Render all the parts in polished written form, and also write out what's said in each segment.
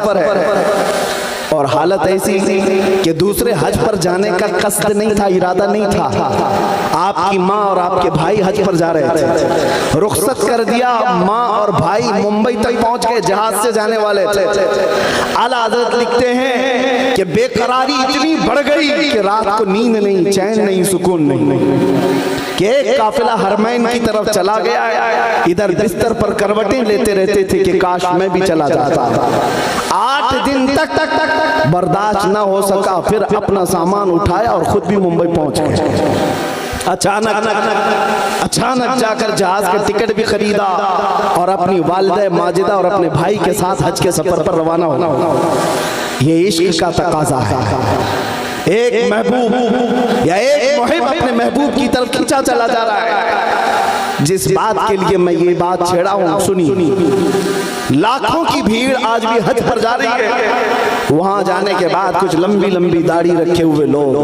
सफर है और हालत ऐसी कि दूसरे हज पर जाने का कस्द नहीं था, इरादा नहीं था। आपकी माँ और आपके भाई हज पर जा रहे थे, रुखसत कर दिया। माँ और भाई मुंबई तक पहुंच गए, जहाज से जाने वाले थे। आला हज़रत लिखते हैं कि बेकरारी इतनी बढ़ गई कि रात को नींद नहीं, चैन नहीं, सुकून नहीं। कि एक काफिला हरमैन की तरफ चला गया, इधर बिस्तर पर करवटें लेते रहते थे कि काश मैं भी चला जाता। 8 दिन तक बर्दाश्त न हो सका, फिर अपना सामान उठाया और खुद भी मुंबई पहुंच गए। अचानक जाकर जहाज का टिकट भी खरीदा और अपनी वालिदा माजिदा और अपने भाई के साथ हज के सफर पर रवाना हो। ये इश्क का तकाजा है। एक महबूब या एक मुहिब अपने महबूब की तरफ खींचा चला जा रहा है। जिस बात के लिए मैं ये बात छेड़ा हूं, सुनी। लाखों की भीड़ आज भी हज पर जा रही है। वहां जाने के बाद कुछ लंबी लंबी दाढ़ी रखे हुए लोग,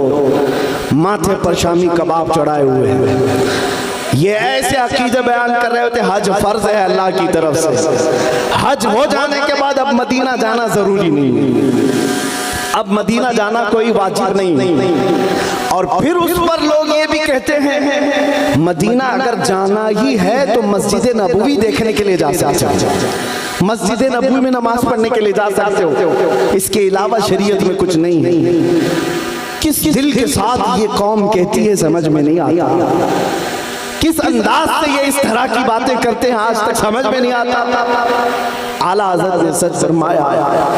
माथे पर शामी कबाब चढ़ाए हुए हैं, ये ऐसे अकीदे बयान कर रहे होते हज फर्ज है अल्लाह की तरफ से। हज हो जाने के बाद अब मदीना जाना जरूरी नहीं, अब मदीना जाना कोई वाजिब नहीं। और फिर उस पर लोग ये भी कहते हैं मदीना अगर जाना ही है तो मस्जिद नबवी देखने के लिए जा सकते हो, मस्जिद नबवी में नमाज पढ़ने के लिए जा सकते हो, इसके अलावा शरीयत में कुछ नहीं है। किस दिल के साथ ये कौम कहती है समझ में नहीं आता, किस अंदाज से ये इस तरह की बातें करते हैं आज तक समझ में नहीं आता। आला हज़रत ने सच फरमाया,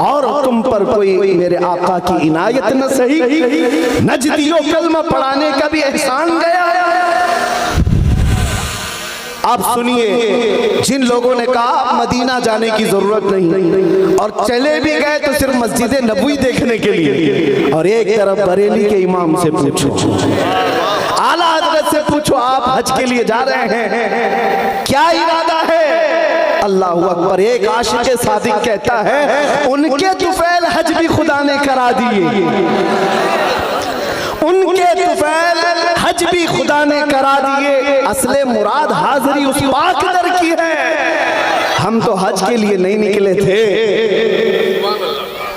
और तुम पर कोई मेरे आका की इनायत न सही, नजदियों कलमा पढ़ाने का भी एहसान गया। आप सुनिए, जिन लोगों ने कहा मदीना जाने की जरूरत नहीं और चले भी गए तो सिर्फ मस्जिद नबवी देखने के लिए, और एक तरफ बरेली के इमाम से पूछो, आला हज़रत से पूछो, आप हज के लिए जा रहे हैं, क्या इरादा है? अल्लाहु अकबर। एक आशिक़ सादिक कहता है उनके तुफैल हज भी खुदा ने करा दिए, उनके तुफैल हज भी खुदा ने करा दिए। असले मुराद हाजिरी उस पाक दर की है। हम तो हज के लिए नहीं निकले थे,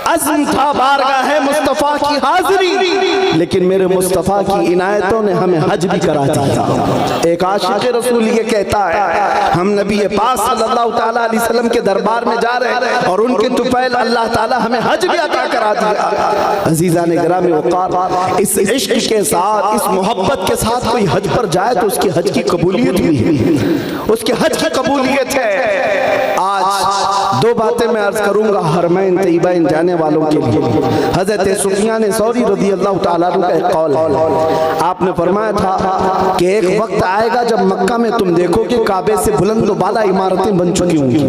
अज़्म था बारगाह मुस्तफ़ा की हाजिरी, लेकिन मेरे मुस्तफ़ा की इनायतों ने हमें हज भी करा दिया। एक आशिक़ रसूल ये कहता है हम नबी पाक सल्लल्लाहु तआला अलैहि वसल्लम के दरबार में जा रहे हैं और उनके तुफैल अल्लाह ताला हमें हज भी अता करा दिया। अज़ीज़ान गिरामी वक़ार, इस इश्क के साथ, इस मोहब्बत के साथ कोई हज पर जाए तो उसकी हज की कबूलियत भी है, उसके हज की कबूलियत है। आज दो बातें मैं अर्ज करूंगा हरमैन तैयबैन जाने वालों के लिए। हज़रत सुफियान सौरी रज़ी अल्लाह तआला अन्हु का एक कौल है, आपने फरमाया था कि एक वक्त आएगा जब मक्का में तुम देखो कि काबे से बुलंद बाला इमारतें बन चुकी होंगी।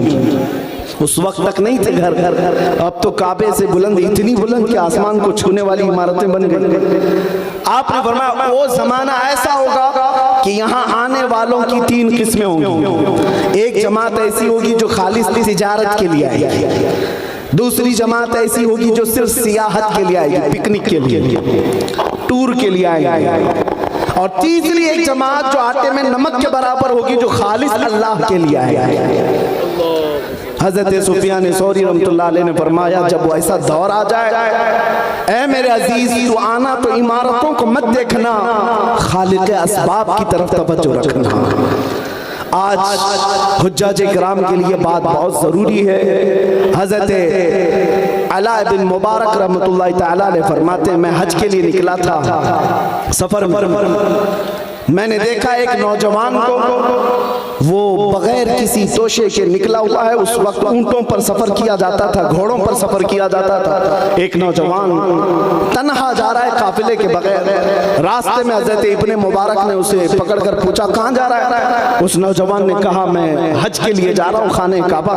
उस वक्त तक नहीं थे घर घर, अब तो काबे से बुलंद, इतनी बुलंद कि आसमान को छूने वाली इमारतें बन गई। आपने फरमाया वो जमाना ऐसा होगा कि यहाँ आने वालों की 3 किस्में होंगी। एक जमात ऐसी होगी जो खालिस तिजारत के लिए आएगी, दूसरी जमात ऐसी होगी जो सिर्फ सियाहत के लिए आएगी, पिकनिक के लिए, टूर के लिए आएगी, और तीसरी एक जमात जो आटे में नमक के बराबर होगी जो खालिस अल्लाह के लिए आएगी। हज़रत सुफियान सौरी रहमतुल्लाह अलैह ने फरमाया जब वो ऐसा दौर आ जाए, ऐ मेरे अजीज तू आना तो इमारतों को मत देखना, खालिक़ असबाब की तरफ तवज्जो रखना। आज हुज्जाज किराम के लिए बात बहुत ज़रूरी है। हज़रत अला बिन मुबारक रहमतुल्लाह तआला अलैह फरमाते हैं मैं हज के लिए निकला था, सफ़र में मैंने देखा एक नौजवान को, वो बगैर किसी तोशे के निकला हुआ है। उस वक्त ऊंटों पर सफर किया जाता था, घोड़ों पर सफर किया जाता था। एक नौजवान तन्हा जा रहा है काफिले के बगैर। रास्ते में हज़रत इब्ने मुबारक ने उसे पकड़कर पूछा कहाँ जा रहा है? उस नौजवान ने कहा मैं हज के लिए जा रहा हूँ खाने काबा।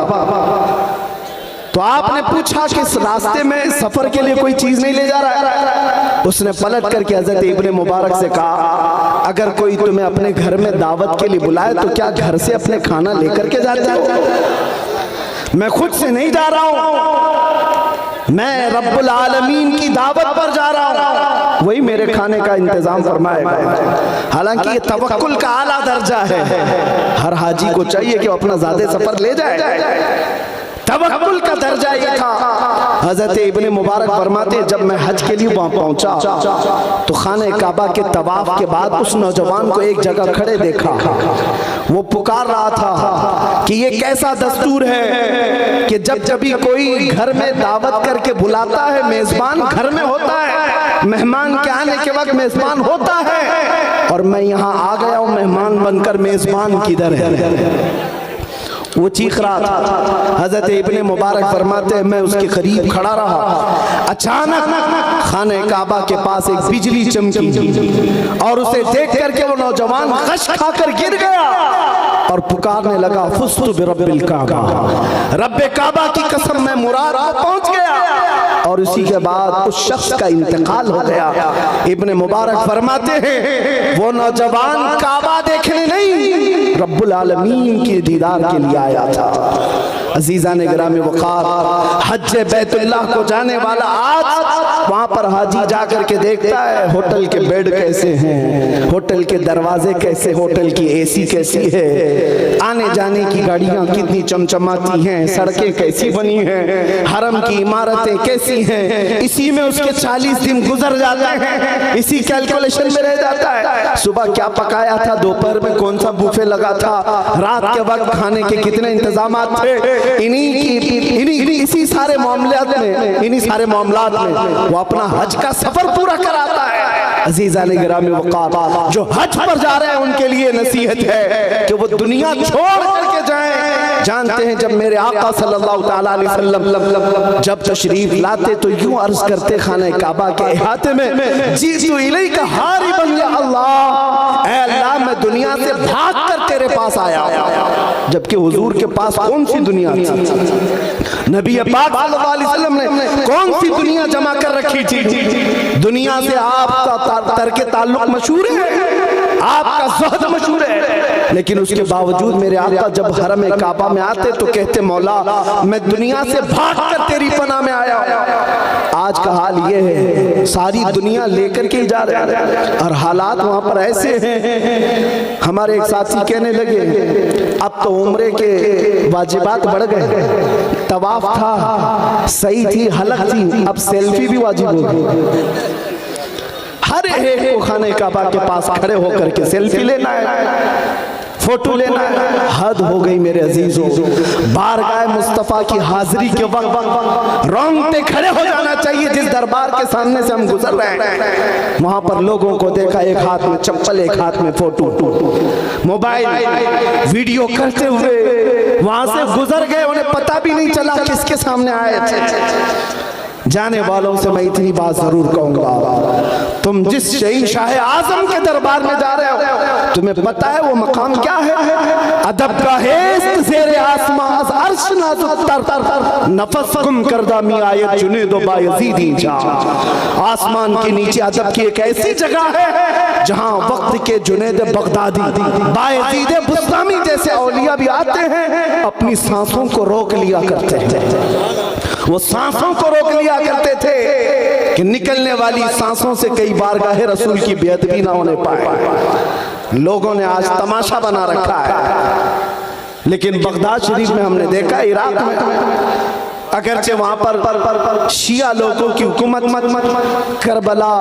तो आपने पूछा कि इस रास्ते में सफर के लिए कोई चीज नहीं ले जा रहा है? उसने पलट करके हज़रत इब्ने मुबारक से कहा अगर कोई तुम्हें अपने घर में दावत के लिए बुलाए तो क्या घर से अपने खाना लेकर के जाते हो? मैं खुद से नहीं जा रहा हूं, मैं रब्बुल आलमीन की दावत पर जा रहा हूं, वही मेरे खाने का इंतजाम फरमाएगा। हालांकि ये तवक्कुल का आला दर्जा है, हर हाजी को चाहिए कि वो अपना ज़ादे सफर ले जाए। तवक्कुल का दर्जा ये था हजरत इब्ने मुबारक फरमाते जब मैं हज के लिए वहां पहुंचा तो खाने काबा के तवाफ के बाद उस नौजवान को एक जगह खड़े देखा। वो पुकार रहा था कि ये कैसा दस्तूर है कि जब भी कोई घर में दावत करके बुलाता है, मेजबान घर में होता है, मेहमान के आने के वक्त मेजबान होता है, और मैं यहाँ आ गया हूँ मेहमान बनकर, मेजबान किधर है? वो चीख रहा था। हजरत इब्ने मुबारक फरमाते हैं मैं उसके करीब खड़ा रहा। अचानक खाने काबा के पास एक बिजली चमकी और उसे देख करके वो नौजवान खश खाकर गिर गया और पुकारने लगा फुस्तु बिरब्बिल काबा, रब्बे काबा की कसम मैं मुराद को पहुंच गया। और उसी के बाद उस शख्स का इंतकाल हो गया। इब्ने मुबारक फरमाते हैं वो नौजवान काबा देखने नहीं, रब्बुल आलमीन के दीदार के लिए आया था। अजीज़ान गिरामी वक़ार, हज बैतुल्लाह को जाने वाला आज वहाँ पर हाजी जा करके देखता है होटल के बेड कैसे हैं, होटल के दरवाजे कैसे, होटल की एसी कैसी है, आने जाने की गाड़ियाँ कितनी चमचमाती हैं, सड़कें कैसी बनी हैं, हरम की इमारतें कैसी हैं। इसी में उसके 40 दिन गुजर जाते हैं, इसी कैलकुलेशन में रह जाता है। सुबह क्या पकाया था, दोपहर में कौन सा बुफे लगा था, रात के वक्त खाने के कितने इंतजामात थे, इसी सारे मामलात में वो अपना हज का सफर पूरा कराता है। अजीज़ान गिरामी वक़ार, जो हज पर जा रहे हैं उनके लिए नसीहत है कि वो दुनिया छोड़ करके जाएं। जानते हैं जब मेरे आका सल्लल्लाहु तआला अलैहि वसल्लम जब तशरीफ लाते तो यूं अर्ज करते खाने काबा के इहाते में, जीतु इलैका हारिबन या अल्लाह, ऐ अल्लाह मैं दुनिया से भाग कर तेरे पास आया। जबकि हुजूर के पास कौन सी दुनिया थी? नबी पाक सल्लल्लाहु अलैहि वसल्लम ने कौन सी दुनिया जमा कर रखी थी? दुनिया से आपका तर्क ताल्लुक मशहूर है, आपका ज़ुहद मशहूर है, लेकिन उसके बावजूद मेरे आका जब हरम काबा में आते तो कहते मौला मैं दुनिया से भाग कर तेरी पनाह में आया। आज का हाल ये है, सारी दुनिया लेकर के जा रहे हैं और हालात वहाँ पर ऐसे हैं। हमारे एक साथी कहने लगे अब तो उम्रे के वाजिबात बढ़ गए, तवाफ था, सही थी, हलक थी, अब सेल्फी भी वाजिब हो गई। हर एक को खाने काबा के पास खड़े होकर के सेल्फी लेना है, फोटो लेना है। हद हो गई मेरे अजीजों। बारगाह मुस्तफ़ा की हाजिरी के वक्त रोंगटे खड़े हो जाना चाहिए। जिस दरबार के सामने से हम गुजर रहे हैं वहां पर लोगों को देखा, एक हाथ में चप्पल, एक हाथ में फोटो, मोबाइल वीडियो करते हुए वहां से गुजर गए, उन्हें पता भी नहीं चला किसके सामने आए थे। जाने वालों से मैं इतनी बात जरूर कहूंगा, तुम जिस शहींशाह आजम के दरबार में जा रहे हो तुम्हें पता है वो मकाम क्या है? अदब का है ज़ेरे आसमां अर्श नाज़ुक नफस गुम करदा मी आयत जुनेदो बायज़ीदी जा। आसमान के नीचे अदब की एक ऐसी जगह है जहां वक्त के जुनेद बगदादी, बायज़ीद बुस्तामी जैसे औलिया भी आते हैं, अपनी सांसों को रोक लिया करते हैं। वो सांसों को रोक लिया करते थे कि निकलने वाली सांसों से कई बारगाह रसूल की बेअदबी ना होने पाए। लोगों ने आज तमाशा बना रखा है, लेकिन बगदाद शरीफ में हमने देखा, इराक में अगरचे वहां पर शिया लोगों की हुकूमत, करबला,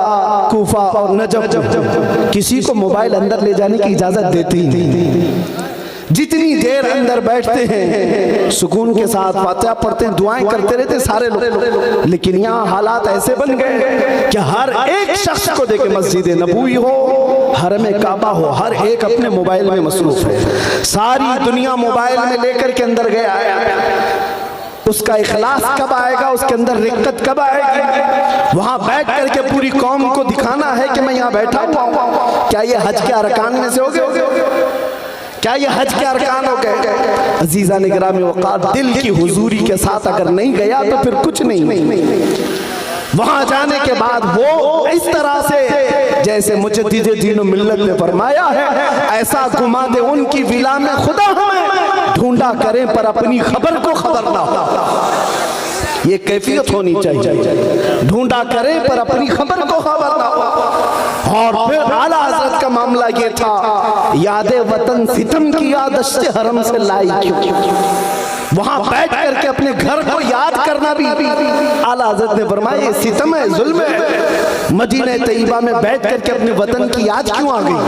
कूफा और नजफ किसी को मोबाइल अंदर ले जाने की इजाजत देती नहीं। जितनी देर अंदर बैठते हैं सुकून के साथ फातिहा पढ़ते हैं, दुआएं करते रहते सारे लोग, लेकिन यहाँ हालात ऐसे बन गए कि हर एक शख्स को देखे, मस्जिद नबवी हो, हरम काबा हो, हर एक अपने मोबाइल में मसरूफ है। सारी दुनिया मोबाइल में लेकर के अंदर गया है। उसका इखलास कब आएगा, उसके अंदर रिक्कत कब आएगी? वहां बैठ करके पूरी कौम को दिखाना है कि मैं यहाँ बैठा हुआ हूँ। क्या ये हज के अरकान में से हो गए? क्या ये हज के अरकान हो गए? अजीज़ान गिरामी वक़ार, दिल की हुजूरी के साथ अगर नहीं गया तो फिर कुछ नहीं। वहां जाने के बाद वो इस तरह से जैसे मुजद्दिद दीन मिल्लत ने फरमाया है, ऐसा घुमा दे उनकी विला में खुदा हमें, ढूंढा करें पर अपनी खबर को खबर ना हो। ये कैफियत होनी चाहिए, ढूंढा करें पर अपनी खबर को खबर ना हो। और फिर आला हजरत का मामला ये था, याद वतन सितम की यादश्त हरम से लाई क्यों? वहां बैठ करके अपने घर को याद करना भी आला हज़रत ने फरमाया ये सितम है, जुल्म है। मदीना तैयबा में बैठ करके अपने वतन की याद क्यों आ गई?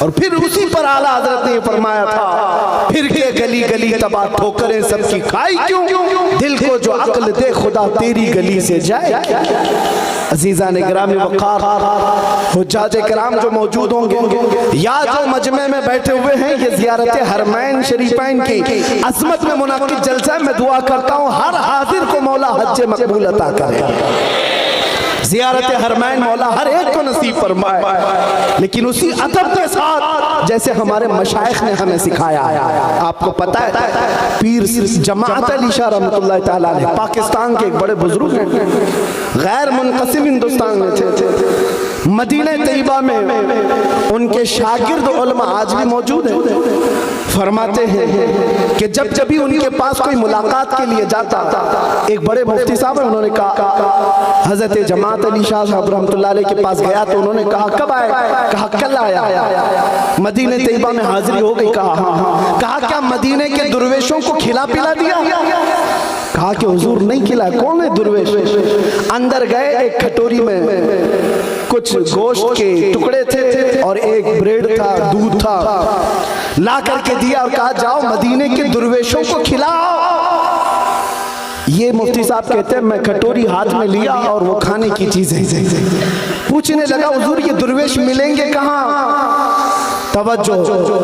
और फिर उसी पर आला हज़रत ने फरमाया था, फिर के गली गली तबाह ठोकरें सबकी खाई क्यों, दिल को जो अक्ल दे खुदा तेरी गली से जाए। अजीज़ान गिरामी वक़ार, हुज्जाज किराम जो मौजूद होंगे या जो मजमे में बैठे हुए हैं, ये ज़ियारत हरमैन शरीफैन की अज़मत में मुनाक़िद जलसा है। मैं दुआ करता हूँ हर हाजिर को मौला हज मकबूल अता करे, ज़ियारत हरमैन मौला हर एक को नसीब फरमाए, लेकिन उसी अदब के साथ जैसे हमारे मशाइख ने हमें सिखाया है। आपको पता है पीर जमाअत अली शाह रहमतुल्लाह तआला अलैह पाकिस्तान के एक बड़े बुजुर्ग हैं, गैर मुनक़सिम हिंदुस्तान में थे। मदीना तैयबा में उनके शागिर्द उलमा आज भी मौजूद हैं। फरमाते हैं कि जब भी उनके पास कोई मुलाकात के लिए जाता, एक बड़े मुफ्ती साहब हैं, उन्होंने कहा हज़रत जमाअत अली शाह साहब रहमतुल्लाह अलैह के पास गया तो उन्होंने कहा कब आए? कहा कल आया। मदीना तैयबा में हाजिरी हो गई? कहा हाँ। कहा क्या मदीने के दुर्वेशों को खिला पिला दिया? कहा कि हुजूर नहीं खिला। कौन है दुर्वेश? अंदर गए, एक कटोरी में कुछ गोश्त के टुकड़े थे और एक ब्रेड था, दूध था, ला करके दिया और कहा जाओ मदीने के दुर्वेशों को खिलाओ। ये मुफ्ती साहब कहते हैं मैं कटोरी हाथ में लिया और वो खाने की चीजें पूछने लगा हुजूर ये दुर्वेश मिलेंगे कहाँ? तवज्जो,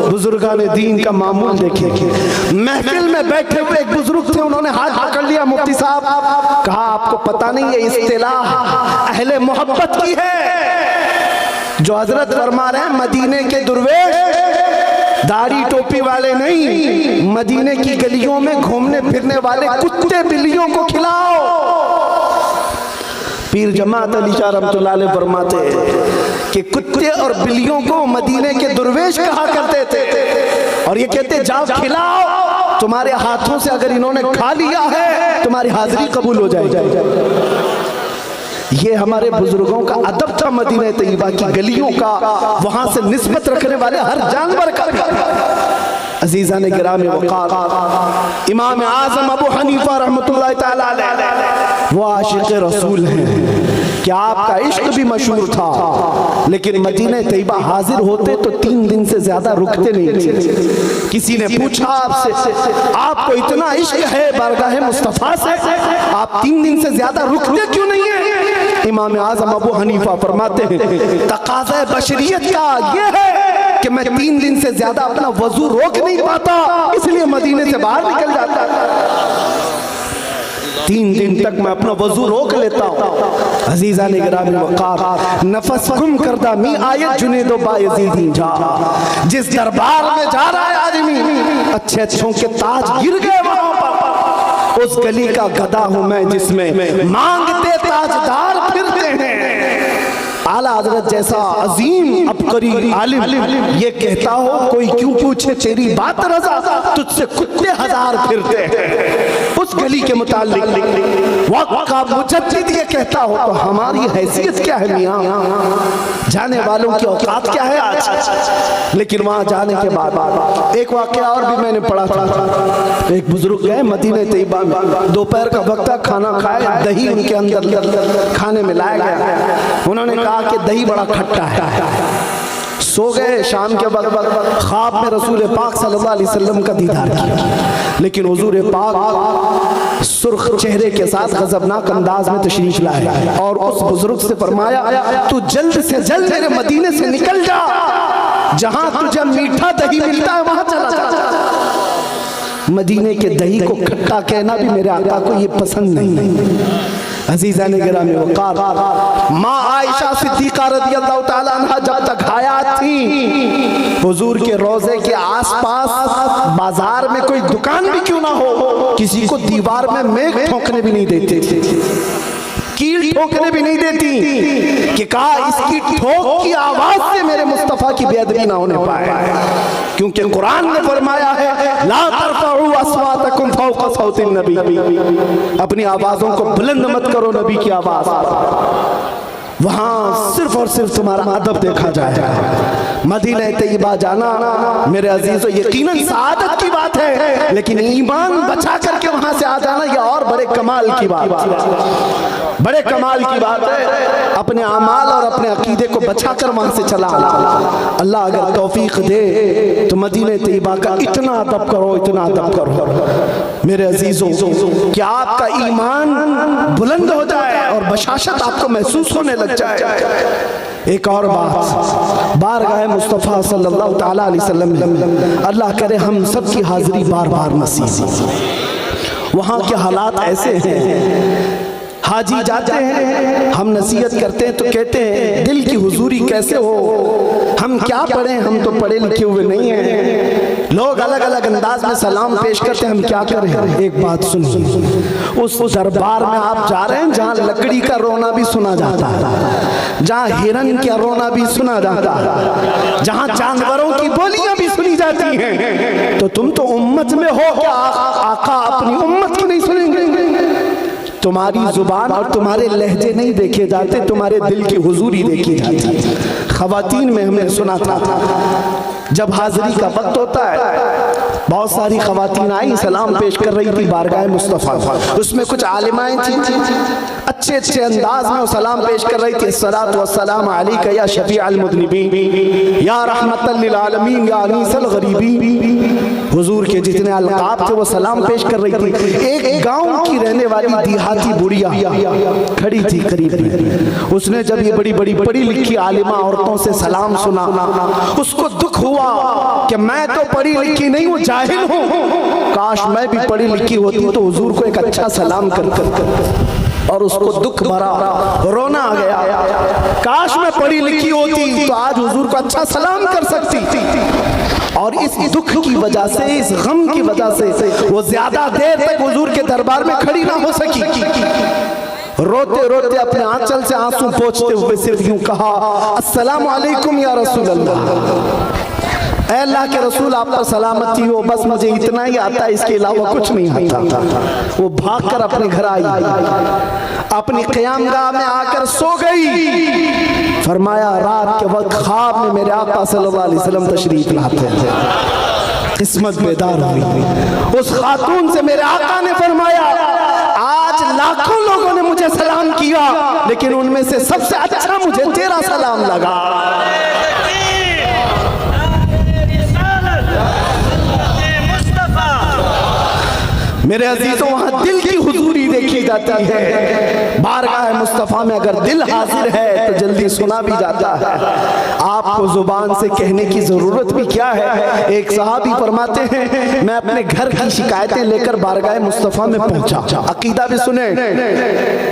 बुजुर्गान दीन का मामूल देखिए। महफिल में बैठे हुए एक बुजुर्ग थे, उन्होंने हाथ पकड़ लिया मुफ्ती साहब, कहा आपको पता नहीं ये इस्तिलाह अहले मोहब्बत की है। जो हजरत फरमा रहे हैं मदीने के दुर्वेश दाढ़ी टोपी वाले नहीं, मदीने की गलियों में घूमने फिरने वाले कुत्ते बिल्लियों को खिलाओ। पीर जमाअत अली शाह रहमतुल्लाह अलैह फरमाते कि कुत्ते और बिल्लियों को मदीने के दुर्वेश कहा करते थे और ये कहते जाओ खिलाओ, तुम्हारे हाथों से अगर इन्होंने खा लिया है तुम्हारी हाजिरी कबूल हो जाएगी। ये हमारे बुजुर्गों का अदब था मदीना तैयबा की गलियों का, वहां से निस्बत रखने वाले हर जानवर का। अजीज़ान गिरामी वक़ार, इमाम आज़म अबू हनीफा रहमतुल्लाह तआला अलैह वो आशिक़ रसूल हैं कि आपका इश्क भी मशहूर था, लेकिन मदीना तैयबा हाजिर होते तो 3 दिन से ज्यादा रुकते नहीं थे। किसी ने पूछा आपसे आपको इतना इश्क है बारगाह मुस्तफ़ा से, आप 3 दिन से ज्यादा रुकते क्यों नहीं है? इमाम आज़म अबू हनीफा फरमाते हैं तकाज़ा बशरियत का ये है कि मैं 3 दिन से ज्यादा अपना वजू रोक नहीं पाता, इसलिए मदीने से बाहर निकल जाता। 3 दिन तक मैं अपना वजू रोक लेता हूँ। अजीज़ान गिरामी वक़ार, नफस गुम करदा मी आयत जुनेदो बायज़ीदी जा, जिस दरबार में जा रहा है आदमी अच्छे अच्छों के ताज गिर गए वहां पर। उस गली का गधा हूं मैं जिसमें मांगते ताजदार फिरते हैं। आला हज़रत जैसा अजीम अबकरी आलिम ये कहता हो कोई क्यों पूछे तेरी बात रज़ा, तुझसे कुत्ते 1000 फिरते हैं। उस गली के मुताल्लिक वक्त का मुजद्दिद ये कहता हो तो हमारी हैसियत क्या है मियां? जाने वालों की औकात क्या है आज? लेकिन वहां जाने के बाद एक वाकया और भी मैंने पढ़ा था। एक बुजुर्ग गए मदीना तैयबा में, दोपहर का वक्त था, खाना खाए, दही उनके अंदर खाने में लाया गया। उन्होंने कहा कि दही बड़ा खट्टा है। सो गए। शाम के वक्त ख्वाब में रसूल पाक सल्लल्लाहु अलैहि वसल्लम का दीदार किया, लेकिन हुजूर पाक सुर्ख चेहरे के साथ गजबनाक अंदाज में तशरीफ लाए और उस बुजुर्ग से फरमाया तू जल्द से जल्द मेरे मदीने से निकल जा, जहां तुझे मीठा दही मिलता है वहां चला जा। मदीने के दही को खट्टा कहना भी मेरे आका को ये पसंद नहीं। अज़ीज़ान गिरामी वक़ार, माँ आयशा सिद्दीक़ा रज़ियल्लाहु ताला अन्हा जब तक हयात थी, हुजूर के रोज़े के आसपास बाजार में कोई दुकान भी क्यों ना हो, किसी को दीवार में मेघ ठोकने भी नहीं देते थे, कील ठोकने भी नहीं देती कि कहा इसकी ठोक की आवाज से मेरे मुस्तफा की बेअदबी ना होने पाए, क्योंकि कुरान ने फरमाया है ला तरफउ अस्वातकुम फौqa सौतिन नबी, अपनी आवाजों को बुलंद मत करो नबी की आवाज। वहाँ सिर्फ और सिर्फ तुम्हारा अदब देखा जाएगा। मदीना तैयबा जाना मेरे अजीजों यकीनन सआदत की बात है, लेकिन ईमान बचा करके वहाँ से आ जाना यह और बड़े कमाल की बात है, बड़े कमाल की बात है। अपने अमाल और अपने अकीदे को बचा कर वहाँ से चला आना। अल्लाह अगर तौफीक दे तो मदीना तैयबा का इतना अदब करो, इतना अदब करो मेरे अजीजों कि आपका ईमान बुलंद हो जाए और बशाशत आपको महसूस होने लग जाए। एक और बात, बारगाह मुस्तफ़ा सल्लल्लाहु तआला अलैहि वसल्लम, अल्लाह करे हम सब की हाजिरी बार बार नसीब। वहाँ के हालात ऐसे हैं, हाजी जाते हैं, हम नसीहत करते हैं तो कहते हैं दिल की हुजूरी कैसे हो, हम क्या पढ़े, हम तो पढ़े लिखे हुए नहीं हैं। लोग अलग अलग अंदाज में सलाम पेश करते हैं, हम क्या करें। एक बात सुनिए, उस दरबार में आप जा रहे हैं जहाँ लकड़ी का रोना भी सुना जाता है, जहाँ हिरन का रोना भी सुना जाता है, जहाँ जानवरों की बोलियां भी सुनी जाती हैं, तो तुम तो उम्मत में हो क्या आका अपनी उम्मत की नहीं सुनेंगे। तुम्हारी जुबान और तुम्हारे लहजे नहीं देखे जाते, तुम्हारे दिल की हुजूरी देखी जाती। खवातीन में हमने सुना था जब हाजिरी का वक्त होता है, बहुत सारी खवातीन आई सलाम पेश कर रही थी बारगाह मुस्तफ़ा, उसमें कुछ आलिमाएं थी, अच्छे अच्छे अंदाज में वो सलाम पेश कर रही थी। अस्सलातु वस्सलाम अलैका या शफीअल मुज़निबीन या रहमतल लिल आलमीन या अनीसल गरीबीन। हुजूर के जितने अलकाब थे वो सलाम पेश कर रही थी। एक गांव की रहने वाली देहाती बुढ़िया खड़ी थी करीब, उसने जब ये बड़ी बड़ी पढ़ी लिखी आलिमा औरतों से सलाम सुना, उसको दुख हुआ कि मैं तो पढ़ी लिखी नहीं हूँ, जाहिल हूँ, काश मैं भी पढ़ी लिखी होती तो हुजूर को एक अच्छा सलाम कर और उसको दुख भरा रोना आ गया। काश मैं पढ़ी लिखी होती तो आज हुजूर को अच्छा सलाम कर सकती थी। और इस दुख की वजह से, इस गम की वजह से वो ज्यादा देर तक हुजूर के दरबार में खड़ी ना हो सकी। रोते रोते अपने आंचल से आंसू पोंछते हुए सिर्फ यूं कहा, अस्सलामु अलैकुम या रसूल अल्लाह। अल्लाह के रसूल आप पर सलामती हो, बस मुझे इतना ही आता है, इसके अलावा कुछ नहीं आता। वो भागकर अपने घर आई, अपनी क़यामगाह में आकर सो गई। फरमाया रात के वक्त ख्वाब में मेरे आका सल्लल्लाहु अलैहि वसल्लम तशरीफ लाते थे, किस्मत बेदार हुई। उस खातून से मेरे आका ने फरमाया, आज लाखों लोगों ने मुझे सलाम किया, लेकिन उनमें से सबसे अच्छा मुझे तेरा सलाम लगा। मेरे अजीजों वहाँ दिल की हुजूरी देखी जाती है। बारगाह मुस्तफ़ा में अगर दिल हाजिर है तो जल्दी सुना भी जाता है। आपको जुबान से कहने की जरूरत भी क्या है। एक सहाबी फरमाते हैं मैं अपने घर की शिकायतें लेकर बारगाह मुस्तफ़ा में पहुंचा। अकीदा भी सुने,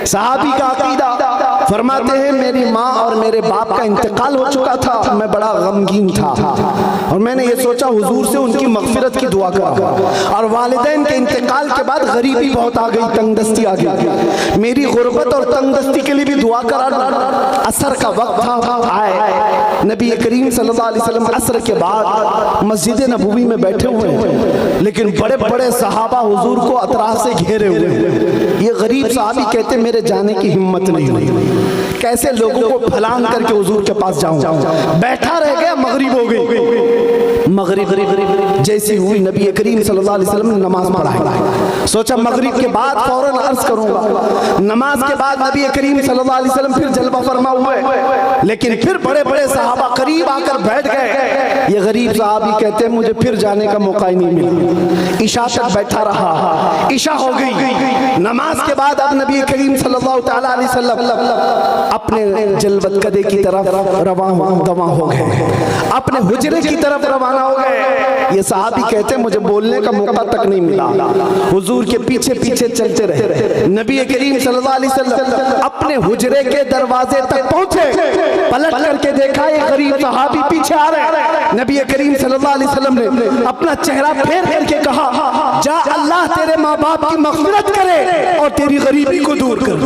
सहाबी का अकीदा फरमाते हैं मेरी माँ और मेरे बाप का इंतकाल हो चुका था, मैं बड़ा गमगीन था और मैंने ये सोचा हुजूर से उनकी मगफिरत की दुआ करा। और वालिदैन के इंतकाल के बाद गरीबी बहुत आ गई, तंगदस्ती आ गई। मेरी गुर्बत और तंगदस्ती के लिए भी दुआ करा। असर का वक्त था, आए नबी करीम सल्लल्लाहु अलैहि वसल्लम असर के बाद मस्जिद नबवी में बैठे हुए हैं, लेकिन बड़े बड़े सहाबा हुजूर को अतराफ से घेरे हुए हैं। ये गरीब सहाबी कहते मेरे जाने की हिम्मत नहीं हुई, कैसे लोगों को फलांग करके हुजूर के पास जाऊं। बैठा रह गया, मगरिब हो गई। मगरिब जैसी हुई नबी करीम सल्लल्लाहु अलैहि वसल्लम ने नमाज पढ़ाई। सोचा मगरिब के बाद फौरन अर्ज करूंगा। नमाज के बाद नबी करीम सल्लल्लाहु अलैहि वसल्लम फिर जलवा फरमा हुए, लेकिन फिर बड़े बड़े सहाबा करीब आकर बैठ गए। ये गरीब सहाबी कहते हैं मुझे फिर जाने का मौका ही नहीं मिला। इशा तक बैठा रहा, इशा हो गई। नमाज के बाद अब नबी करीम सल्लल्लाहु तआला अलैहि वसल्लम अपने जलवत कदे की तरफ रवाना हो गए, अपने हुजरे की तरफ रवाना हो गए। ये सहाबी कहते हैं मुझे बोलने का मौका तक नहीं मिला, हुजूर के पीछे पीछे चलते रहे। नबी करीम सल्लल्लाहु अलैहि वसल्लम अपने हुजरे के दरवाजे तक पहुंचे, पलट करके देखा ये गरीब सहाबी पीछे आ रहे। नबी करीम सल्लल्लाहु अलैहि वसल्लम ने अपना चेहरा फेर करके कहा जा अल्लाह तेरे माँ बाप की मग़फ़िरत करे और तेरी गरीबी को दूर कर।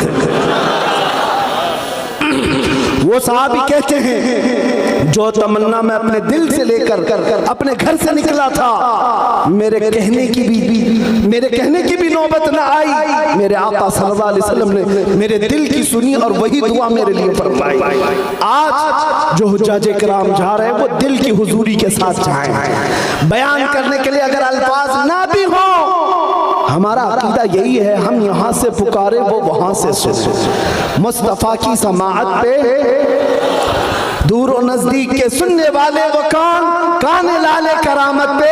वो सहाबी कहते हैं जो तमन्ना मैं अपने दिल से लेकर अपने घर से निकला था, मेरे कहने की भी नौबत न आई। मेरे आका सल्लल्लाहु अलैहि वसल्लम ने मेरे दिल की सुनी और वही दुआ मेरे लिए फरमाई। आज जो हुज्जाजे किराम जा रहे हैं वो दिल की हुजूरी के साथ जाएं। बयान करने के लिए अगर अल्फाज ना भी हो, हमारा अकीदा यही है, हम यहाँ से पुकारे वो वहां से सुने। मुस्तफा की समाअत पे दूर और नजदीक के सुनने वाले वो कान लाले करामत पे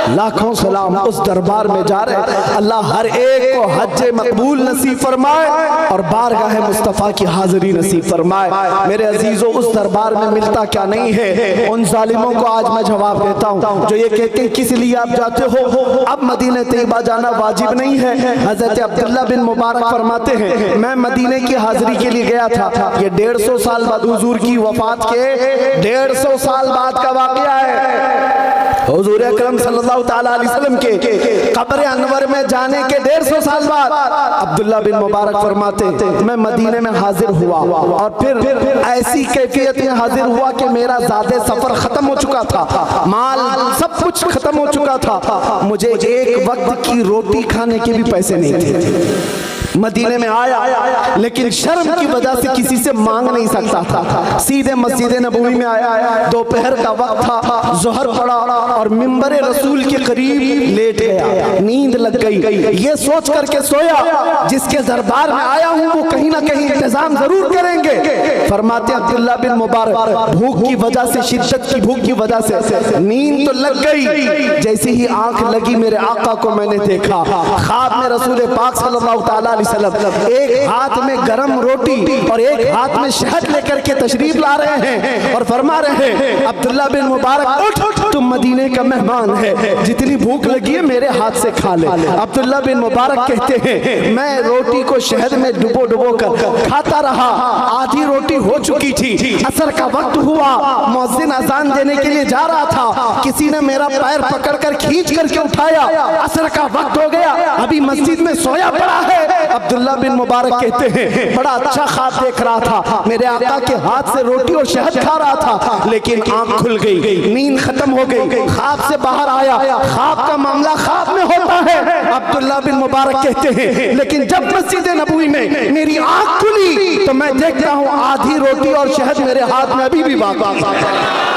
लाखों सलाम उस दरबार में जा रहे। अल्लाह हर एक को हज मकबूल नसीब फरमाए और बारगाह मुस्तफ़ा की हाजिरी नसीब फरमाए। मेरे अजीजों, उस दरबार में मिलता क्या नहीं है, उन जालिमों को आज मैं जवाब देता हूँ जो ये कहते हैं किस लिए आप जाते हो, अब मदीने तैयबा जाना वाजिब नहीं है। हजरत अब्दुल्ला बिन मुबारक फरमाते हैं, मैं मदीने की हाजिरी के लिए गया था। ये 150 साल बाद, हुजूर की वफात के 150 साल बाद का वाकया है। हुजूर अकरम सल्लल्लाहु ताला अलैहि वसल्लम के कब्र अनवर में जाने के 150 साल बाद अब्दुल्ला बिन मुबारक फरमाते, मैं मदीने में हाजिर हुआ और फिर ऐसी कैफियत में हाजिर हुआ कि मेरा ज़ादे सफर खत्म हो चुका था, माल सब कुछ खत्म हो चुका था, मुझे एक वक्त की रोटी खाने के भी पैसे नहीं थे। मदीने में आया लेकिन शर्म की वजह से किसी से मांग नहीं सकता था। सीधे मस्जिद नबवी में आया, दोपहर का वक्त था, ज़ोहर पड़ा और मिंबर रसूल के करीब लेट गया, नींद लग गई। ये सोच करके सोया जिसके दरबार में आया हूँ वो कहीं ना कहीं इंतजाम जरूर करेंगे। फरमाते अब्दुल्ला बिन मुबारक, भूख की वजह से, शिद्दत की भूख की वजह से नींद तो लग गई। जैसे ही आंख लगी मेरे आका को मैंने देखा, ख्वाब में रसूल पाक सल्लल्लाहु अलैहि वसल्लम एक हाथ में गरम रोटी और एक हाथ में शहद लेकर के तशरीफ ला रहे हैं और फरमा रहे हैं, अब्दुल्ला बिन मुबारक उठ, तुम मदीने का मेहमान है, जितनी भूख लगी है मेरे हाथ से खा ले। अब्दुल्ला बिन मुबारक कहते हैं, मैं रोटी को शहद में डुबो कर खाता रहा। आधी रोटी हो चुकी थी, असर का वक्त हुआ, मुअज्जिन अजान देने के लिए जा रहा था, किसी ने मेरा पैर पकड़कर खींच करके उठाया, असर का वक्त हो गया, अभी मस्जिद में सोया पड़ा है। अब्दुल्ला बिन मुबारक कहते हैं, बड़ा अच्छा ख्वाब देख रहा था, मेरे आका के हाथ से रोटी और शहद खा रहा था, लेकिन आंख खुल गई, नींद खत्म हो गई, ख्वाब से बाहर आया। ख्वाब का मामला ख्वाब में होता है। अब्दुल्ला बिन मुबारक कहते हैं, लेकिन जब मस्जिद नबवी में मेरी आंख खुली तो मैं देखता हूँ आधी रोटी और शहद मेरे हाथ में अभी भी बाकी है।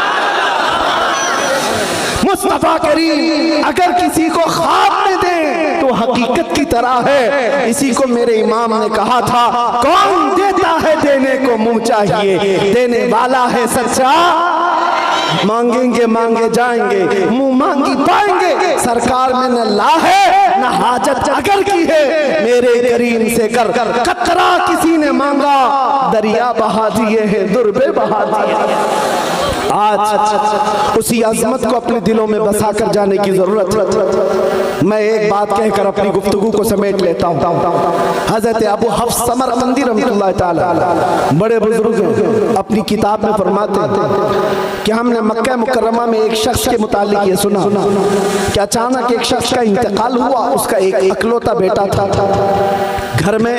मुस्तफा करीम अगर किसी को ख्वाब में दे तो हकीकत की तरह है। इसी को मेरे इमाम ने कहा था, कौन देता है देने को मुंह चाहिए, देने वाला है सच्चा, मांगेंगे मांगे जाएंगे, मुंह मांगी पाएंगे। सरकार में न ला है न हाजत अगर की है, मेरे करीम से कर कतरा किसी ने मांगा, दरिया बहा दिए हैं, दुर्बे बहा दिए। आज उसी अजमत को अपने दिलों में बसा कर जाने की जरूरत है। मैं एक बात कहकर अपनी गुफ्तगू को समेट लेता हूँ। हजरत अबू हफ्स समरकंदी रहमतुल्लाह ताला बड़े बुजुर्ग हैं, अपनी किताब में फरमाते हैं कि हमने मक्का मुकर्रमा में एक शख्स के मुतालिक ये सुना कि अचानक एक शख्स का इंतकाल हुआ, उसका एक इकलौता बेटा था घर में।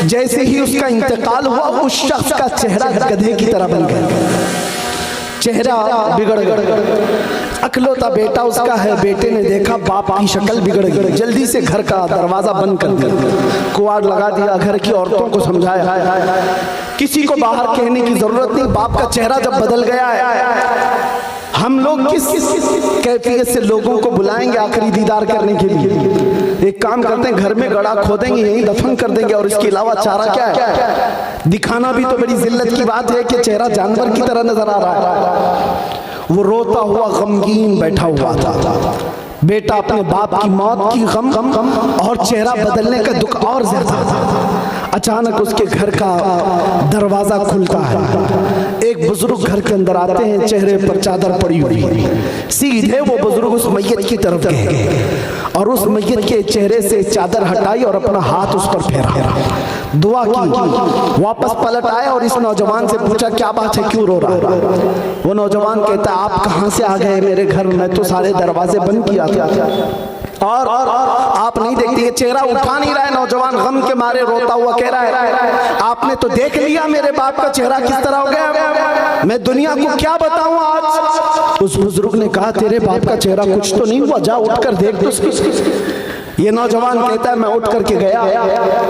जैसे ही उसका इंतकाल हुआ उस शख्स का चेहरा गधे की तरह बन गया, चेहरा बिगड़ गया। अकलौता बेटा उसका है, बेटे ने देखा बाप की शक्ल बिगड़ गई, जल्दी से घर का दरवाजा बंद कर दिया, कुआड़ लगा दिया, घर की औरतों को समझाया, किसी को बाहर कहने की जरूरत नहीं। बाप का चेहरा जब बदल गया है, हम लोग किस कैफियत से लोगों को बुलाएंगे आखिरी दीदार करने के लिए? एक काम करते हैं, घर में गड़ा खोदेंगे, यहीं दफन कर देंगे, और इसके अलावा चारा क्या है? दिखाना भी तो बड़ी जिल्लत की बात है कि चेहरा जानवर की तरह नजर आ रहा है। वो रोता हुआ गमगीन बैठा हुआ था, बेटा अपने बाप की मौत की गम और चेहरा बदलने का दुख और ज्यादा था। अचानक उसके घर का दरवाजा खुलता है, एक बुजुर्ग घर के अंदर आते हैं, चेहरे पर चादर पड़ी हुई। सीधे वो बुजुर्ग उस मैयत की तरफ गए और उस मैयत के चेहरे से चादर हटाई और अपना हाथ उस पर फेरा, दुआ की, वापस पलट आए और इस नौजवान से पूछा, क्या बात है, क्यों रो रहा है? वो नौजवान कहता, आप कहाँ से आ गए मेरे घर, मैं तो सारे दरवाजे बंद किया था। और आप नहीं देखती, ये चेहरा उठा नहीं रहा है नौजवान, गम के मारे रोता हुआ कह रहा है आपने तो देख लिया मेरे बाप का चेहरा किस तरह हो गया, मैं दुनिया को क्या बताऊं आज। उस बुजुर्ग ने कहा तेरे बाप का चेहरा कुछ तो नहीं हुआ, जा उठ कर देख तो। ये नौजवान कहता है मैं उठ करके गया,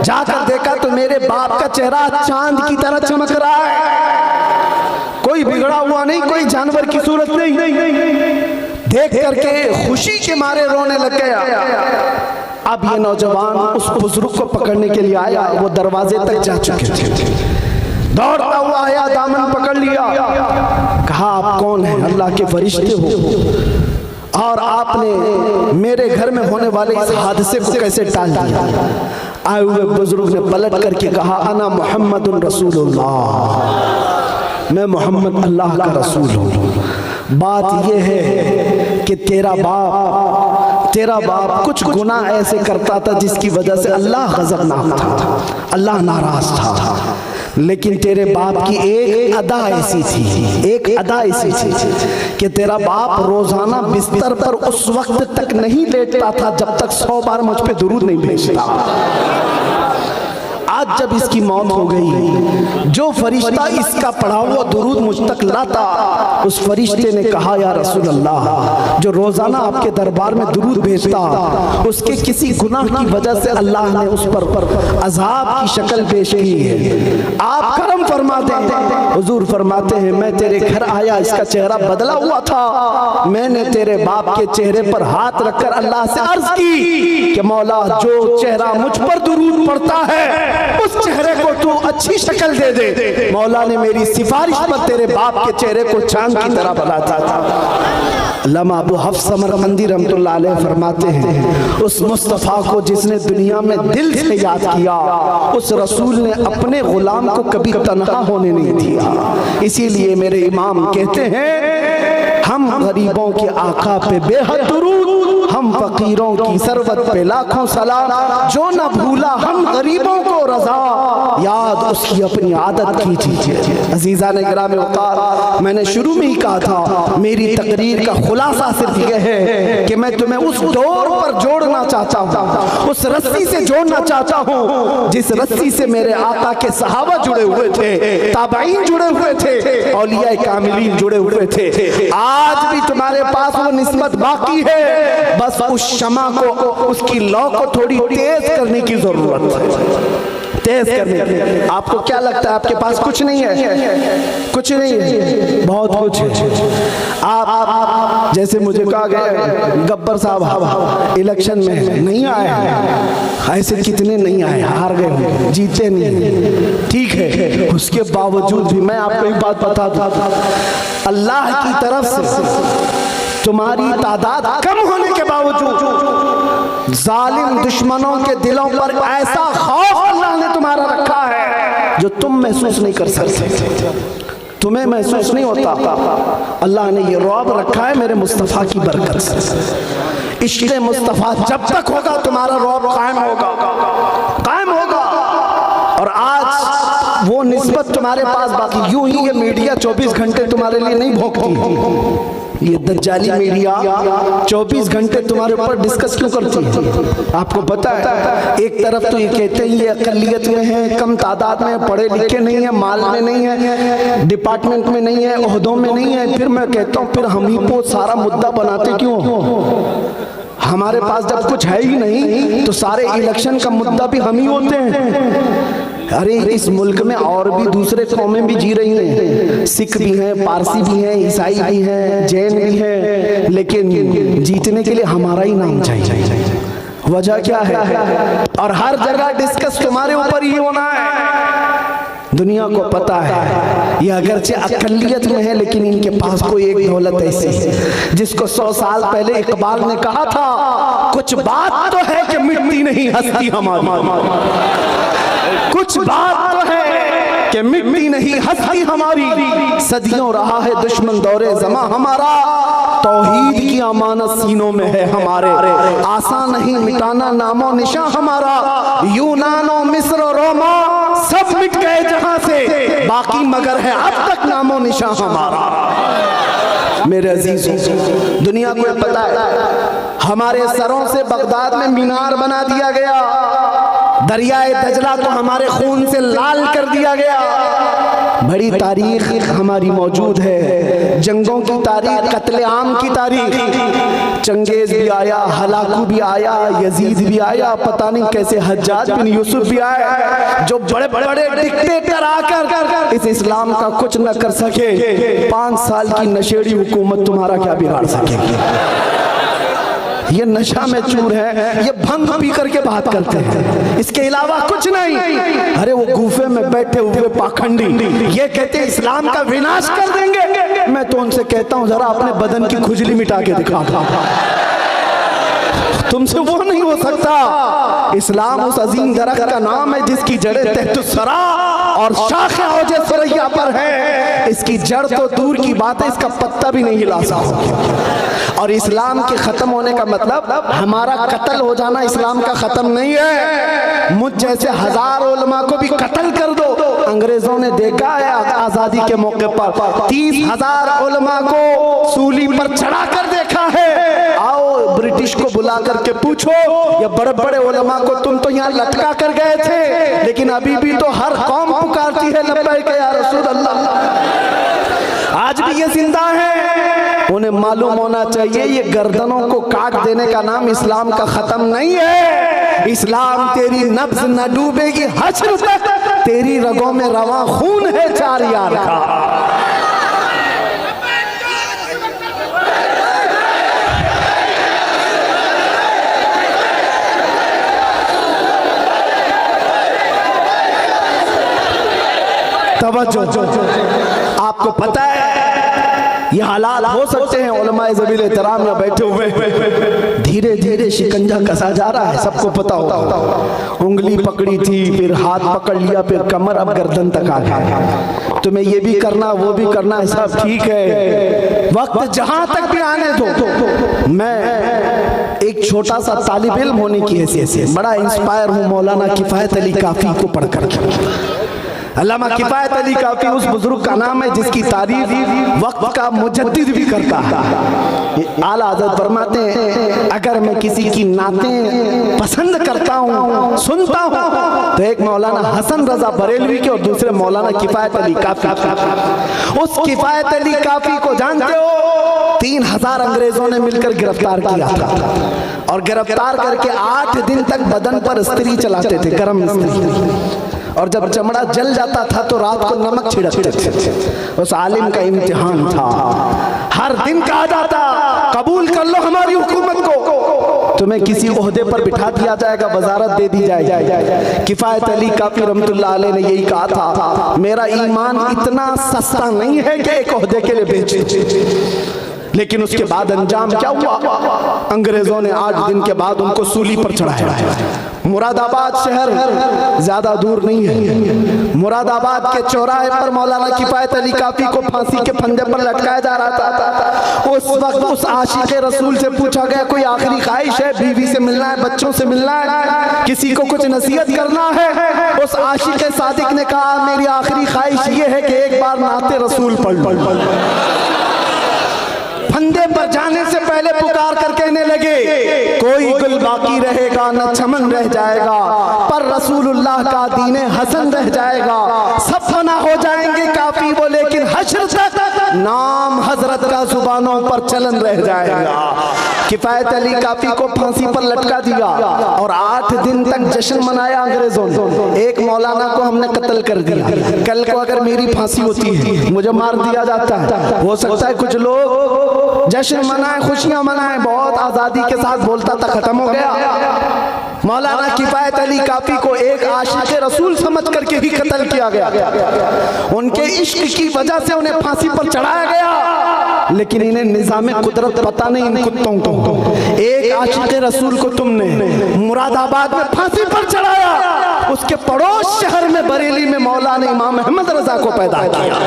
जाकर देखा तो मेरे बाप का चेहरा चांद की तरह चमक रहा है, कोई बिगड़ा हुआ नहीं, कोई जानवर की सूरत नहीं। देख करके खुशी के मारे रोने लग गया। अब ये नौजवान उस बुजुर्ग को पकड़ने के लिए आया, वो दरवाजे तक जा चुके थे, दौड़ता हुआ आया, दामन पकड़ लिया, कहा आप कौन हैं? अल्लाह के फरिश्ते हो और आपने मेरे घर में होने वाले इस हादसे को कैसे टाल दिया? आए हुए बुजुर्ग ने पलट करके कहा अना मुहम्मदुन रसूलुल्लाह, मैं मोहम्मद अल्लाह का रसूल हूँ। बात यह है कि तेरा बाप कुछ गुनाह ऐसे करता था जिसकी वजह से अल्लाह गज़बनाक था, अल्लाह नाराज था, लेकिन तेरे बाप की एक अदा ऐसी थी कि तेरा बाप रोजाना बिस्तर पर उस वक्त तक नहीं लेटता था जब तक 100 बार मुझ पे दुरूद नहीं भेजता। आज जब इसकी मौत हो गई, जो फरिश्ता इसका पढ़ा हुआ दुरूद मुझ तक लाता, उस फरिश्ते ने कहा या रसूल अल्लाह, जो रोजाना आपके दरबार में दुरूद भेजता, उसके किसी गुनाह की वजह से अल्लाह ने उस पर अजाब की शक्ल पेश की है, आप करम फरमा दें। हुजूर फरमाते हैं मैं तेरे घर आया, इसका चेहरा बदला हुआ था, मैंने तेरे बाप के चेहरे पर हाथ रखकर अल्लाह से अर्ज की कि मौला जो चेहरा मुझ पर दुरूद पड़ता है उस चेहरे को तू अच्छी शक्ल दे दे। मौला ने मेरी सिफारिश पर तेरे बाप के चेहरे को चांद की तरह बनाता था। अल्लामा अबू हफ्स समरकंदी रहमतुल्लाह अलैह फरमाते हैं उस मुस्तफ़ा को जिसने दुनिया में दिल से याद किया, उस रसूल ने अपने गुलाम को कभी तन्हा होने नहीं दिया। इसीलिए मेरे इमाम कहते हैं हम गरीबों के आका पे बेहद दुरूद, हम फकीरों की सरवत पे लाखों सलाम, जो न भूला हम गरीबों को रजा, याद उसकी अपनी आदत कीजिए। अजीज़ा ने गिराम वक़ार, मैंने शुरू में ही कहा था मेरी तकरीर का खुलासा सिर्फ यह है कि मैं तुम्हें उस दौर पर जोड़ना चाहता हूँ, उस रस्सी से जोड़ना चाहता हूँ जिस रस्सी से मेरे आका के सहाबा जुड़े हुए थे, ताबईन जुड़े हुए थे, औलिया कामिलीन जुड़े हुए थे। आज भी तुम्हारे पास वो निस्बत बाकी है, बस उस शमा को, उसकी लौ को थोड़ी तेज करने की जरूरत है, तेज करने। आपको क्या लगता है आपके पास कुछ नहीं है? कुछ नहीं है, बहुत कुछ है। आप जैसे मुझे कहा गया गब्बर साहब इलेक्शन में नहीं आए हैं, ऐसे कितने नहीं आए, हार गए, जीते नहीं, ठीक है, उसके बावजूद भी मैं आपको एक बात बता दूं, अल्लाह की तरफ से तुम्हारी तादाद कम होने के बावजूद जालिम दुश्मनों के दिलों पर ऐसा खौफ अल्लाह ने तुम्हारा रखा है जो तुम महसूस नहीं कर सकते, तुम्हें महसूस नहीं होता। अल्लाह ने ये रौब रखा है मेरे मुस्तफ़ा की बरकत से। इश्क़ मुस्तफ़ा जब तक होगा तुम्हारा रौब कायम होगा। और आज वो निस्बत तुम्हारे पास बाकी, यूं ही ये मीडिया 24 घंटे तुम्हारे लिए नहीं भोंकती, ये दज्जाली मीडिया 24 घंटे तुम्हारे ऊपर डिस्कस क्यों करती है? आपको पता है, एक तरफ तो ये कहते हैं ये अक़लियत में है, कम तादाद में, पढ़े लिखे नहीं है, माल में नहीं है, डिपार्टमेंट में नहीं है, ओहदों में नहीं है, फिर मैं कहता हूँ फिर हम ही को सारा मुद्दा बनाते क्यों? हमारे पास जब कुछ है ही नहीं तो सारे इलेक्शन का मुद्दा भी हम ही होते हैं। अरे इस मुल्क में और भी दूसरे कौमें भी जी रही हैं, सिख भी हैं, पारसी भी हैं, ईसाई भी हैं, जैन भी हैं, लेकिन जीतने के लिए हमारा ही नाम चाहिए। वजह क्या है? और हर जगह डिस्कस तुम्हारे ऊपर ही होना है। दुनिया को पता है ये अगरचे अक़लियत में है, लेकिन इनके पास कोई एक दौलत ऐसी है जिसको 100 साल पहले इकबाल ने कहा था, कुछ बात तो है कि मिटती नहीं हस्ती हमारी, कुछ बात तो है कि मिटती नहीं हस्ती हमारी, सदियों रहा है दुश्मन दौरे ज़मा हमारा, तौहीद की अमानत सीनों में है हमारे, आसान नहीं मिटाना नामो निशान हमारा, यूनान और मिस्र और रोमा सब मिट गए जहां से, बाकी मगर है अब तक नामो निशान हमारा। मेरे अजीजों, दुनिया को पता है हमारे सरों से बगदाद में मीनार बना दिया गया, दरियाए दजला को हमारे खून से लाल कर दिया गया। बड़ी तारीख हमारी मौजूद है, जंगों की तारीख, कत्ले आम की तारीख। चंगेज भी आया, हलाकू भी आया, यजीद भी आया, पता नहीं कैसे हज्जाज बिन यूसुफ भी आया, जो बड़े बड़े डिक्टेटर आकर इस इस्लाम का कुछ न कर सके। 5 साल की नशेड़ी हुकूमत तुम्हारा क्या बिगाड़ सकेगी? ये नशा में चूर है, ये भंग पी करके बात करते हैं, इसके अलावा कुछ नहीं। अरे वो गुफे में बैठे हुए पाखंडी ये कहते हैं इस्लाम का विनाश कर देंगे। मैं तो उनसे कहता हूं जरा अपने बदन की खुजली मिटा के दिखा, तुमसे वो नहीं हो सकता। इस्लाम उस अजीम दरख्त का नाम है जिसकी जड़ें तहतुस्सरा और शाखें औजे सरैया पर है। इसकी जड़ तो दूर की बात है, इसका पत्ता भी नहीं हिला सकता। और इस्लाम के खत्म होने का मतलब हमारा कत्ल हो जाना इस्लाम का खत्म नहीं है। मुझ जैसे 1000 उलमा को भी कत्ल कर दो। अंग्रेजों ने देखा है आजादी के मौके पर 30,000 उलमा को सूली पर चढ़ा कर देखा है। आओ ब्रिटिश को बुला करके पूछो, ये बड़े बड़े उलमा को तुम तो यहाँ लटका कर गए थे, लेकिन अभी भी तो हर कौम पुकारती है लब्बैक या रसूल अल्लाह। आज भी ये जिंदा है। उन्हें मालूम होना चाहिए ये गर्दनों को काट देने का नाम इस्लाम का खत्म नहीं है। इस्लाम तेरी नब्ज न डूबेगी हश्र तक, तेरी रगों में रवा खून है 4 यार का। आपको पता है ये हालात हो सकते हैं, उलमाए ज़बील एहतराम में बैठे हुए धीरे धीरे शिकंजा कसा जा रहा है, सबको पता होगा। उंगली पकड़ी थी, फिर हाथ पकड़ लिया, फिर कमर, अब गर्दन तक आ गया। तुम्हें ये भी करना वो भी करना है, सब ठीक है, वक्त जहां तक भी आने दो। मैं एक छोटा सा तालिब इल्म होने की हैसियत से बड़ा इंस्पायर हूँ मौलाना किफायत अली काफी को पढ़कर। अल्लामा किफायत अली काफी उस बुजुर्ग का नाम है जिसकी तारीफ वक्त का मुजद्दिद भी करता है। आला हज़रत फरमाते हैं अगर मैं किसी की नातें पसंद करता हूँ, सुनता हूँ, तो एक मौलाना हसन रजा बरेलवी के और दूसरे मौलाना किफायत अली काफी। उस किफायत अली काफी को जानते हो 3000 अंग्रेजों ने मिलकर गिरफ्तार किया था, और गिरफ्तार करके 8 दिन तक बदन पर स्त्री चलाते थे, गर्म स्त्री, और जब चमड़ा जल जाता था तो रात को नमक छिड़कते थे। उस आलिम का इम्तिहान था, हर दिन कहा जाता कबूल कर लो हमारी हुकूमत को, तुम्हें किसी ओहदे पर बिठा दिया जाएगा, वजारत दे दी जाएगी। किफायत अली काफी रहमतुल्लाह अलैह ने यही कहा था, मेरा ईमान इतना सस्ता नहीं है कि एक ओहदे के लिए बेचे। लेकिन उसके बाद अंजाम क्या हुआ? अंग्रेजों ने 8 दिन के बाद उनको सूली पर चढ़ाया। मुरादाबाद शहर ज्यादा दूर नहीं है, मुरादाबाद के चौराहे पर मौलाना किफायत अली काफी को फांसी के फंदे पर लटकाया जा रहा था। उस वक्त उस आशिक रसूल से पूछा गया कोई आखिरी ख्वाहिश है? बीवी से मिलना है, बच्चों से मिलना है, किसी को कुछ नसीहत करना है? उस आशिक सादिक ने कहा मेरी आखिरी ख्वाहिश ये है कि एक बार नाते रसूल पढ़ लो। फंदे पर जाने से पहले पुकार कर कहने लगे कोई गुल बाकी रहेगा न चमन रह जाएगा, पर रसूलुल्लाह का दीने हसन रह जाएगा। सब फना हो जाएंगे काफी वो, लेकिन हश्र तक नाम हजरत का जुबानों पर चलन रह जाएगा। किफायत अली काफी को फांसी पर लटका दिया और 8 दिन तक जश्न मनाया अंग्रेजों ने। एक मौलाना को हमने कत्ल कर दिया, कल को अगर मेरी फांसी होती है मुझे मार दिया जाता है। हो सकता है कुछ लोग जश्न मनाए, खुशियां मनाए, बहुत आजादी के साथ बोलता था, खत्म हो गया। मौलाना किफायत अली काफी को एक आशिक रसूल समझ करके ही कत्ल किया गया। उनके इश्क की वजह से उन्हें फांसी पर चढ़ाया गया, लेकिन इन्हें निजाम कुदरत पता नहीं इन कुत्तों को। एक आशिक रसूल को तुमने मुरादाबाद में फांसी पर चढ़ाया, उसके पड़ोस शहर में बरेली में मौलाना इमाम अहमद रजा को पैदा किया।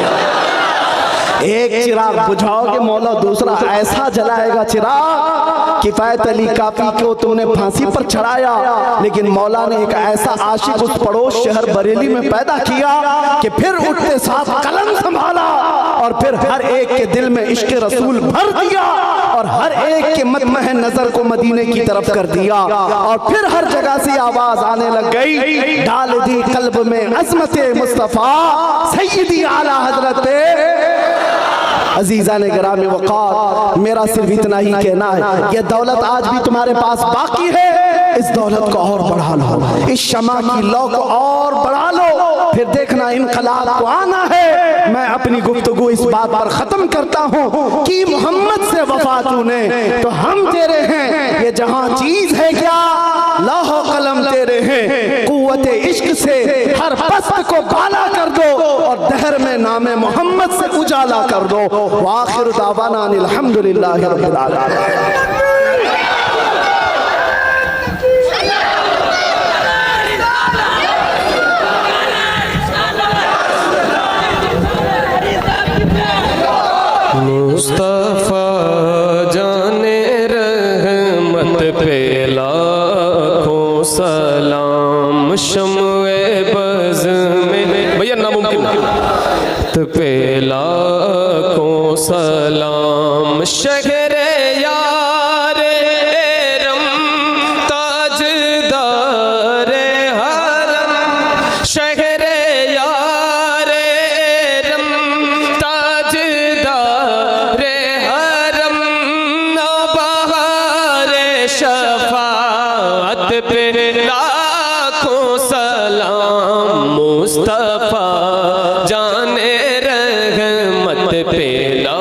एक चिराग बुझाओगे मौला दूसरा ऐसा जलाएगा चिराग। किफायत अली काफी को तुमने फांसी पर चढ़ाया, लेकिन मौला ने एक ऐसा आशिक उस पड़ोस शहर बरेली में पैदा किया कि फिर उठते साथ कलम संभाला और फिर हर एक के दिल में इश्क रसूल भर दिया और हर एक के मतमह नजर को मदीने की तरफ कर दिया। और फिर हर जगह से आवाज आने लग गई, डाल दी कल्ब में अज़मत मुस्तफा सैयदी आला हजरत। अजीजा ने गिरामी वक़ार, मेरा सिर्फ इतना ही कहना है, ये दौलत आज भी तुम्हारे पास बाकी है, इस दौलत को और बढ़ा लो, इस शमा की लौ को और बढ़ा लो, फिर देखना इनकलाब को आना है। मैं अपनी गुफ्तगू इस बात पर खत्म करता हूँ कि मोहम्मद से वफा तूने तो हम तेरे हैं, ये जहां चीज है क्या लाहो कलम तेरे हैं। कुव्वते इश्क से हर पस्त को बाला कर दो और दहर में नामे मोहम्मद से उजाला कर दो। वाखिर दावाना अल्हम्दुलिल्लाहि रब्बिल आलमीन। मुस्तफा जाने रहमत पे लाखों सलाम, शम्ए बज़ में भैया नामुमकिन पे लाखों सलाम। शहरे यारे रम ताजदारे हरम, शहरे यारे रम ताजदारे हरम, नौबहारे शफाअत पे लाखों सलाम। मुस्तफा जाने रहमत पे ला